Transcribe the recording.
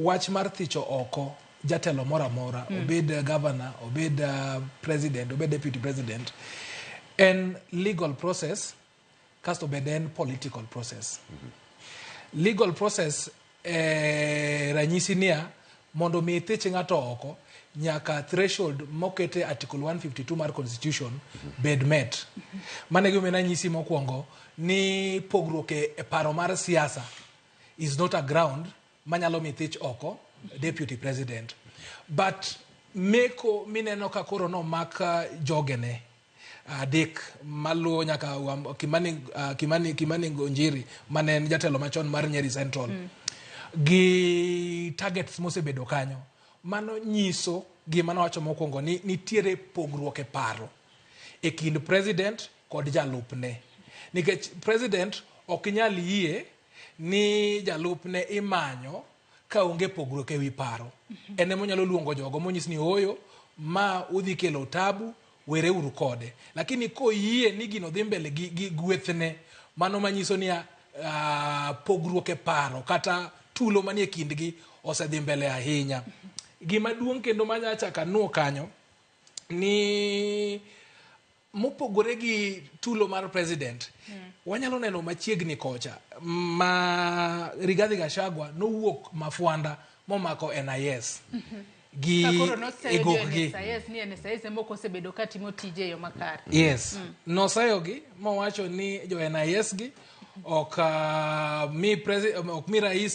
wach mar thicho oko jatelo moro amora, obed governor, obed president, obed deputy president, en legal process, kasto bende en political process. Legal process ranyisi niya, mondo mi thich ng'ato oko, nyaka threshold mokete article 152 mar constitution bed met. Mane gima nanyisi mokwongo ni pogruok e paro mar siasa is not a ground manyalo mi thich oko deputy president. But meko mineno ka koro no mak jogene adek maluwo nyaka Kimani Ngonjiri mane jatelo machon mar Nyeri Central gi targets mosebedo kanyo, mano nyiso gima nawacho mokwongo ni nitiere pogruok e paro e kind president kod jalupne. Nikech president ok nyal yie ni jalupne imanyo ka onge pogruok e wi paro. Ene monyalo luongo jogo monyis ni oyo ma udhi kelo tabu, were uru kode. Lakini ko yie ni gino dhi mbele gi gwethne, mano manyiso ni pogruok e paro kata tulo manie kindgi osedhi mbele ahinya. Gima duong' kendo manyachaka nuo kanyo ni mopogore gi tulo mar president, wanyalo neno machiegni kocha ma Rigathi Gachagua nowuok Mafwanda momako NIS gi egokgi. Yes, nosayogi mowacho ni jo NIS gi ok mi rais